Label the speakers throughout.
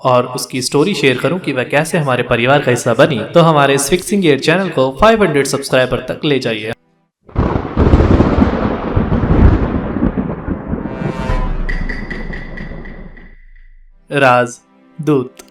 Speaker 1: और उसकी story share करूं कि वह कैसे हमारे परिवार का हिस्सा बनी, तो हमारे इस फिक्सिंग ईयर चैनल को 500 सब्सक्राइबर तक ले जाइए। राजदूत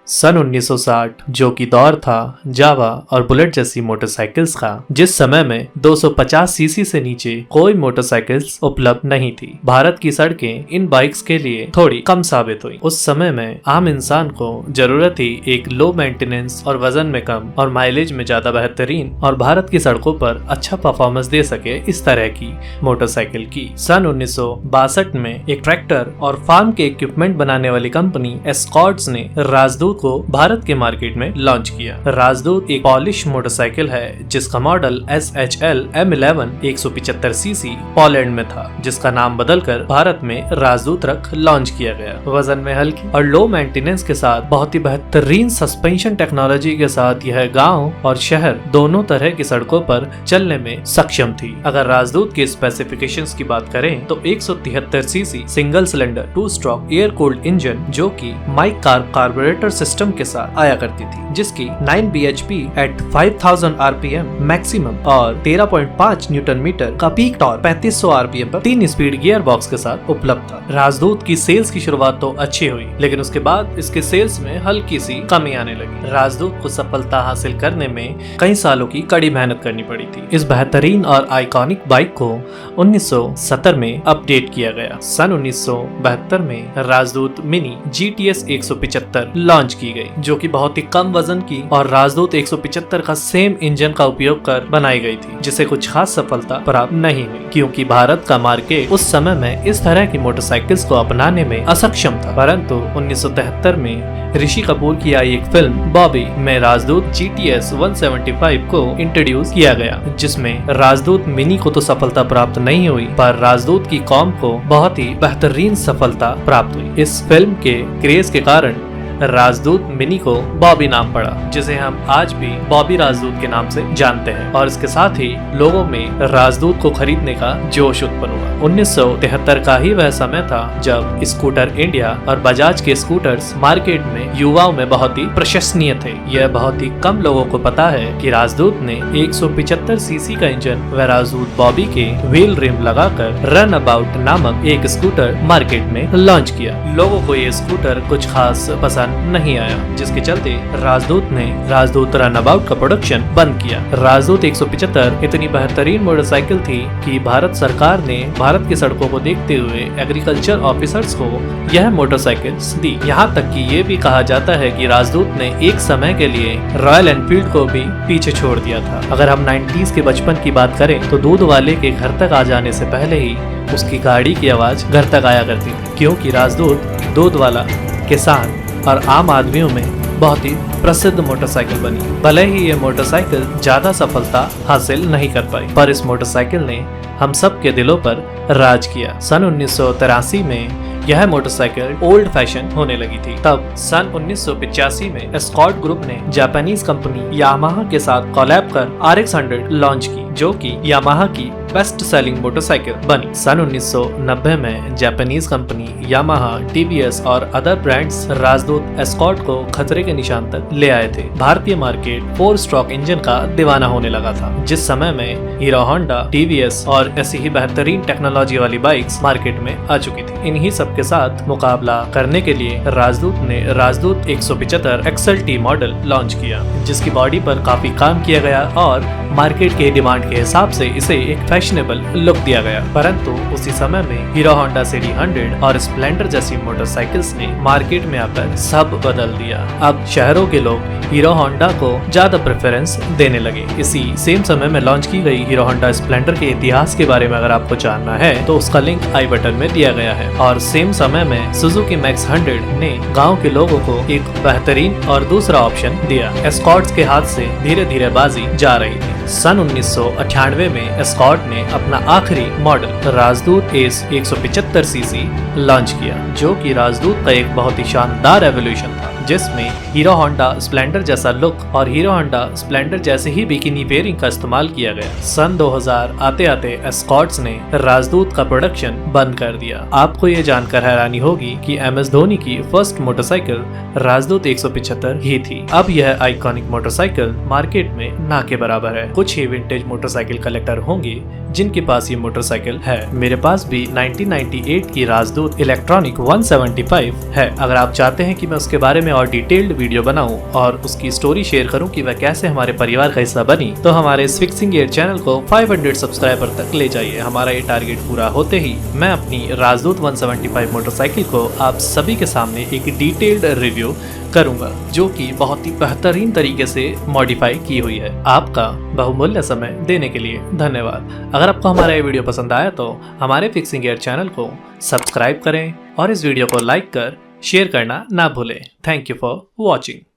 Speaker 1: सन 1960 जो कि दौर था जावा और बुलेट जैसी मोटरसाइकिल्स का, जिस समय में 250 सीसी से नीचे कोई मोटरसाइकिल्स उपलब्ध नहीं थी। भारत की सड़कें इन बाइक्स के लिए थोड़ी कम साबित हुई। उस समय में आम इंसान को जरूरत थी एक लो मेंटेनेंस और वजन में कम और माइलेज में ज्यादा बेहतरीन और भारत की सड़कों पर अच्छा परफॉर्मेंस दे सके इस तरह की मोटरसाइकिल की। सन 1962 में एक ट्रैक्टर और फार्म के इक्विपमेंट बनाने वाली कंपनी एस्कॉर्ट्स ने राजदूत को भारत के मार्केट में लॉन्च किया। राजदूत एक पॉलिश मोटरसाइकिल है जिसका model SHL M11 175 CC Poland में था, जिसका नाम बदलकर भारत में राजदूत रख लॉन्च किया गया। वजन में हल्की और लो मेंटेनेंस के साथ बहुत ही बेहतरीन सस्पेंशन टेक्नोलॉजी के साथ यह गांव और शहर दोनों तरह की सड़कों पर चलने में सक्षम थी। अगर राजदूत के स्पेसिफिकेशंस की बात करें तो 173 CC single cylinder 2 stroke air cooled engine जो कि माइक कार्बोरेटर सिस्टम के साथ आया करती थी, जिसकी 9 bhp एट 5000 rpm मैक्सिमम और 13.5 न्यूटन मीटर का पीक टॉर्क 3500 rpm पर 3 स्पीड गियर बॉक्स के साथ उपलब्ध था। राजदूत की सेल्स की शुरुआत तो अच्छी हुई, लेकिन उसके बाद इसके सेल्स में हल्की सी कमी आने लगी। राजदूत को सफलता हासिल करने में कई सालों की कड़ी मेहनत करनी पड़ी थी। इस बेहतरीन और आइकॉनिक बाइक को 1970 में अपडेट किया गया। सन 1972 में राजदूत मिनी GTS 175 लॉन्च की गई, जो कि बहुत ही कम वजन की और राजदूत 175 का सेम इंजन का उपयोग कर बनाई गई थी, जिसे कुछ खास सफलता प्राप्त नहीं हुई क्योंकि भारत का मार्केट उस समय में इस तरह की मोटरसाइकिल्स को अपनाने में अक्षम था। परंतु 1973 में ऋषि कपूर की आई एक फिल्म बॉबी में राजदूत GTS 175 को इंट्रोड्यूस किया गया, जिसमें राजदूत मिनी को तो सफलता प्राप्त नहीं हुई पर राजदूत की कॉम को बहुत ही बेहतरीन सफलता प्राप्त हुई। इस फिल्म के क्रेज के कारण राजदूत मिनी को बॉबी नाम पड़ा, जिसे हम आज भी बॉबी राजदूत के नाम से जानते हैं, और इसके साथ ही लोगों में राजदूत को खरीदने का जोश उत्पन्न हुआ। 1973 का ही वह समय था जब स्कूटर इंडिया और बजाज के स्कूटर्स मार्केट में युवाओं में बहुत ही प्रशंसनीय थे। यह बहुत ही कम लोगों को पता है कि राजदूत ने 175 सीसी का इंजन व राजदूत बॉबी के व्हील रिम लगाकर रन अबाउट नामक एक स्कूटर मार्केट में लॉन्च किया। लोगों को ये स्कूटर कुछ खास पसंद नहीं आया, जिसके चलते राजदूत ने राजदूत रन अबाउट का प्रोडक्शन बंद किया। राजदूत 175 इतनी बेहतरीन मोटरसाइकिल थी कि भारत सरकार ने भारत की सड़कों को देखते हुए एग्रीकल्चर ऑफिसर्स को यह मोटरसाइकिल दी। यहाँ तक कि ये भी कहा जाता है कि राजदूत ने एक समय के लिए रॉयल एनफील्ड को भी पीछे छोड़ दिया था। अगर हम 90s के बचपन की बात करें तो दूध वाले के घर तक आ जाने से पहले ही उसकी गाड़ी की आवाज घर तक आया करती थी, क्योंकि राजदूत दूध वाला, किसान और आम आदमियों में बहुत ही प्रसिद्ध मोटरसाइकिल बनी। भले ही ये मोटरसाइकिल ज्यादा सफलता हासिल नहीं कर पाई, पर इस मोटरसाइकिल ने हम सब के दिलों पर राज किया। सन 1983 में यह मोटरसाइकिल ओल्ड फैशन होने लगी थी। तब सन 1985 में एस्कॉर्ट ग्रुप ने जापानीज कंपनी यामाहा के साथ कोलैब कर RX100 लॉन्च की, जो कि यामाहा की बेस्ट सेलिंग मोटरसाइकिल बनी। सन 1990 में जापानीज कंपनी यामाहा, TVS और अदर ब्रांड्स राजदूत एस्कॉर्ट को खतरे के निशान तक ले आए थे। भारतीय मार्केट 4 स्ट्रोक इंजन का दीवाना होने लगा था, जिस समय में हीरो होंडा, TVS और ऐसी ही बेहतरीन टेक्नोलॉजी वाली बाइक्स मार्केट में आ चुकी थी। इन्हीं सब के साथ मुकाबला करने के लिए राजदूत ने राजदूत 175 XLT मॉडल लॉन्च किया, जिसकी बॉडी पर काफी काम किया गया और मार्केट के डिमांड के हिसाब से इसे एक फैशनेबल लुक दिया गया। परंतु उसी समय में हीरो होंडा सिटी 100 और स्प्लेंडर जैसी मोटरसाइकिल्स ने मार्केट में आकर सब बदल दिया। अब शहरों के लोग हीरो होंडा को ज्यादा प्रेफरेंस देने लगे। इसी सेम समय में लॉन्च की गई हीरो होंडा स्प्लेंडर के इतिहास के बारे में अगर आपको जानना है तो उसका लिंक आई बटन में दिया गया है। और सेम समय में सुजुकी मैक्स 100 ने गाँव के लोगों को एक बेहतरीन और दूसरा ऑप्शन दिया। एस्कॉर्ट्स के हाथ से धीरे धीरे बाजी जा रही थी। सन 1998 में एस्कॉर्ट ने अपना आखिरी मॉडल राजदूत एस 175 सीसी लॉन्च किया, जो कि राजदूत का एक बहुत ही शानदार एवोल्यूशन था। जिसमें हीरो होंडा स्प्लेंडर जैसा लुक और हीरो होंडा स्प्लेंडर जैसे ही बिकिनी वेयरिंग का इस्तेमाल किया गया। सन 2000 आते आते एस्कॉर्ट्स ने राजदूत का प्रोडक्शन बंद कर दिया। आपको ये जानकर हैरानी होगी कि MS धोनी की फर्स्ट मोटरसाइकिल राजदूत 175 ही थी। अब यह आइकॉनिक मोटरसाइकिल मार्केट में ना के बराबर है। कुछ ही विंटेज मोटरसाइकिल कलेक्टर होंगे जिनके पास ये मोटरसाइकिल है। मेरे पास भी 1998 की राजदूत इलेक्ट्रॉनिक 175 है। अगर आप चाहते हैं कि मैं उसके बारे में और डिटेल्ड वीडियो बनाऊं और उसकी स्टोरी शेयर करूं कि वह कैसे हमारे परिवार का हिस्सा बनी, तो हमारे इस फिक्सिंग गियर चैनल को 500 सब्सक्राइबर तक ले जाइए। हमारा ये टारगेट पूरा होते ही मैं अपनी राजदूत 175 मोटरसाइकिल को आप सभी के सामने एक डिटेल्ड रिव्यू करूंगा, जो कि बहुत ही बेहतरीन तरीके से मॉडिफाई की हुई है। आपका बहुमूल्य समय देने के लिए धन्यवाद। अगर आपको हमारा ये वीडियो पसंद आया तो हमारे फिक्सिंग गियर चैनल को सब्सक्राइब करें और इस वीडियो को लाइक कर शेयर करना ना भूलें। Thank you for watching.